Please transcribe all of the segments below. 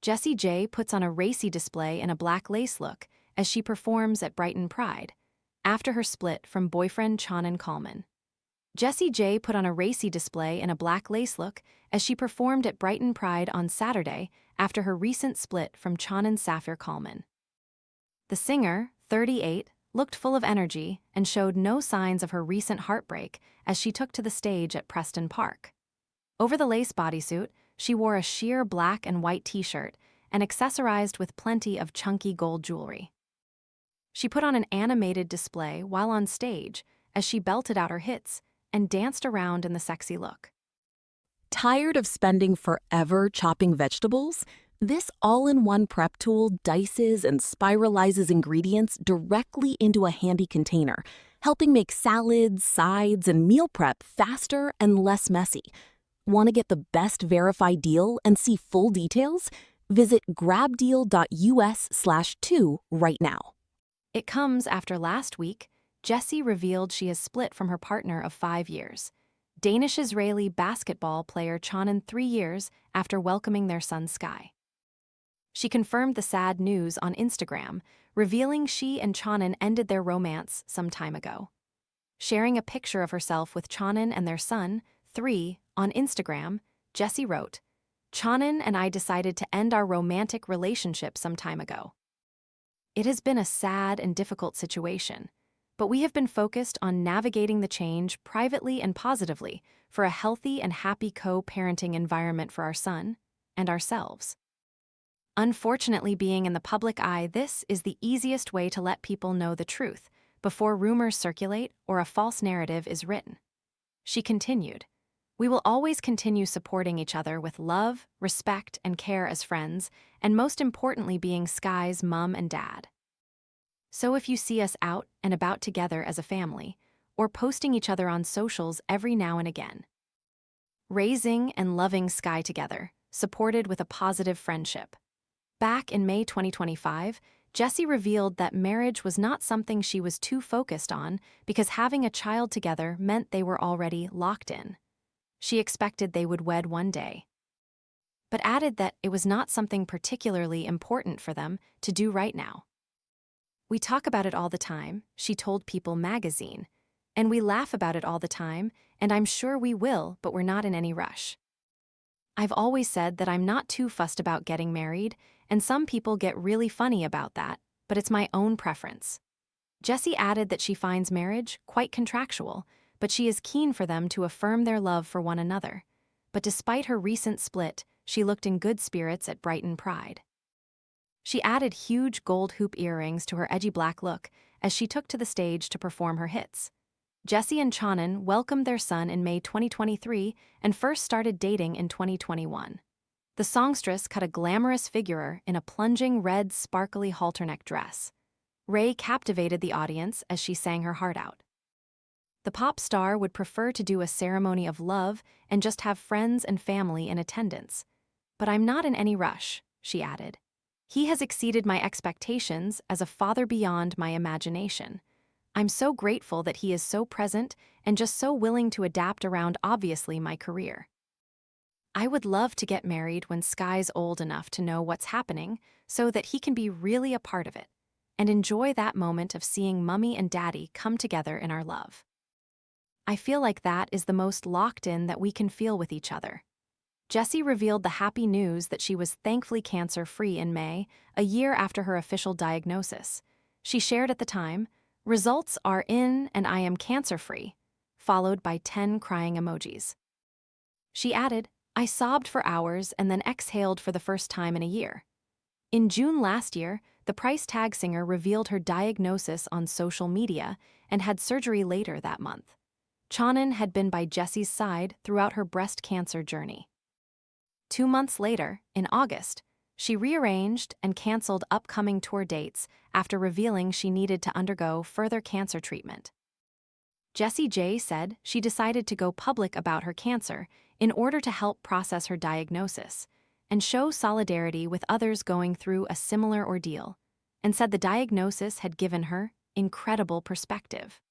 Jessie J puts on a racy display in a black lace look as she performs at Brighton Pride, after her split from boyfriend Chanan Colman. Jessie J put on a racy display in a black lace look as she performed at Brighton Pride on Saturday after her recent split from Chanan Safir Colman. The singer, 38, looked full of energy and showed no signs of her recent heartbreak as she took to the stage at Preston Park. Over the lace bodysuit, she wore a sheer black and white t-shirt and accessorized with plenty of chunky gold jewelry. She put on an animated display while on stage as she belted out her hits and danced around in the sexy look. Tired of spending forever chopping vegetables? This all-in-one prep tool dices and spiralizes ingredients directly into a handy container, helping make salads, sides, and meal prep faster and less messy. Want to get the best verified deal and see full details? Visit grabdeal.us/2 right now. It comes after last week, Jessie revealed she has split from her partner of 5 years, Danish-Israeli basketball player Chanan, 3 years after welcoming their son Sky. She confirmed the sad news on Instagram, revealing she and Chanan ended their romance some time ago. Sharing a picture of herself with Chanan and their son, 3, on Instagram, Jessie wrote, "Chanan and I decided to end our romantic relationship some time ago. It has been a sad and difficult situation, but we have been focused on navigating the change privately and positively for a healthy and happy co-parenting environment for our son and ourselves. Unfortunately, being in the public eye, this is the easiest way to let people know the truth before rumors circulate or a false narrative is written." She continued, "We will always continue supporting each other with love, respect, and care as friends, and most importantly being Sky's mom and dad. So if you see us out and about together as a family, or posting each other on socials every now and again. Raising and loving Sky together, supported with a positive friendship." Back in May 2025, Jessie revealed that marriage was not something she was too focused on because having a child together meant they were already locked in. She expected they would wed one day, but added that it was not something particularly important for them to do right now. "We talk about it all the time," she told People magazine, "and we laugh about it all the time, and I'm sure we will, but we're not in any rush. I've always said that I'm not too fussed about getting married, and some people get really funny about that, but it's my own preference." Jessie added that she finds marriage quite contractual, but she is keen for them to affirm their love for one another. But despite her recent split, she looked in good spirits at Brighton Pride. She added huge gold hoop earrings to her edgy black look as she took to the stage to perform her hits. Jessie and Chanan welcomed their son in May 2023 and first started dating in 2021. The songstress cut a glamorous figure in a plunging red sparkly halter-neck dress. Ray captivated the audience as she sang her heart out. The pop star would prefer to do a ceremony of love and just have friends and family in attendance. "But I'm not in any rush," she added. "He has exceeded my expectations as a father beyond my imagination. I'm so grateful that he is so present and just so willing to adapt around obviously my career. I would love to get married when Sky's old enough to know what's happening so that he can be really a part of it and enjoy that moment of seeing Mummy and Daddy come together in our love. I feel like that is the most locked in that we can feel with each other." Jessie revealed the happy news that she was thankfully cancer-free in May, a year after her official diagnosis. She shared at the time, "Results are in and I am cancer-free," followed by 10 crying emojis. She added, "I sobbed for hours and then exhaled for the first time in a year." In June last year, the price tag singer revealed her diagnosis on social media and had surgery later that month. Chanan had been by Jessie's side throughout her breast cancer journey. 2 months later, in August, she rearranged and canceled upcoming tour dates after revealing she needed to undergo further cancer treatment. Jessie J said she decided to go public about her cancer in order to help process her diagnosis and show solidarity with others going through a similar ordeal, and said the diagnosis had given her incredible perspective.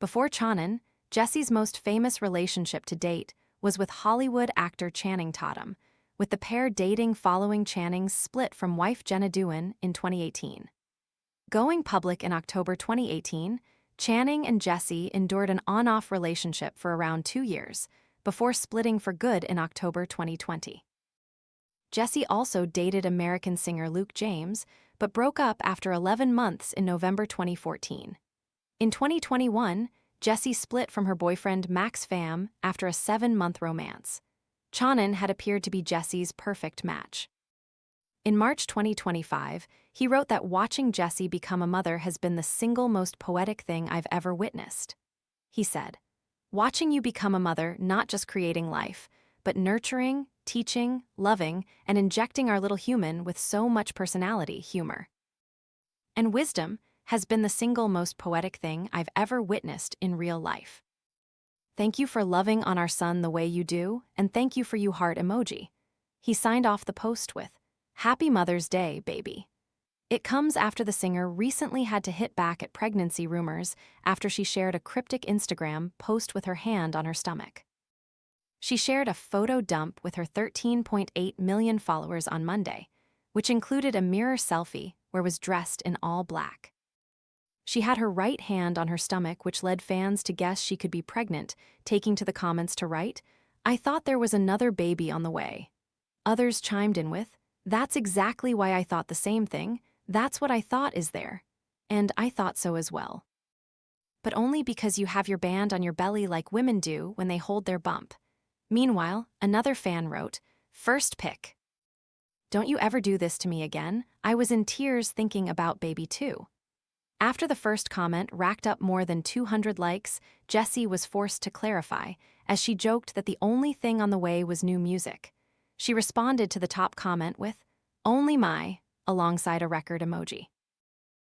Before Chanan, Jessie's most famous relationship to date was with Hollywood actor Channing Tatum, with the pair dating following Channing's split from wife Jenna Dewan in 2018. Going public in October 2018, Chanan and Jessie endured an on-off relationship for around 2 years, before splitting for good in October 2020. Jessie also dated American singer Luke James, but broke up after 11 months in November 2014. In 2021, Jessie split from her boyfriend Max Pham after a 7-month romance. Chanan had appeared to be Jessie's perfect match. In March 2025, he wrote that watching Jessie become a mother has been the single most poetic thing I've ever witnessed. He said, "Watching you become a mother, not just creating life, but nurturing, teaching, loving, and injecting our little human with so much personality, humor, and wisdom has been the single most poetic thing I've ever witnessed in real life. Thank you for loving on our son the way you do, and thank you for you heart emoji." He signed off the post with, "Happy Mother's Day, baby." It comes after the singer recently had to hit back at pregnancy rumors after she shared a cryptic Instagram post with her hand on her stomach. She shared a photo dump with her 13.8 million followers on Monday, which included a mirror selfie where was dressed in all black. She had her right hand on her stomach, which led fans to guess she could be pregnant, taking to the comments to write, "I thought there was another baby on the way." Others chimed in with, "That's exactly why I thought the same thing. That's what I thought is there. And I thought so as well. But only because you have your band on your belly like women do when they hold their bump." Meanwhile, another fan wrote, "First pick. Don't you ever do this to me again. I was in tears thinking about baby too." After the first comment racked up more than 200 likes, Jessie was forced to clarify, as she joked that the only thing on the way was new music. She responded to the top comment with, "Only my," alongside a record emoji.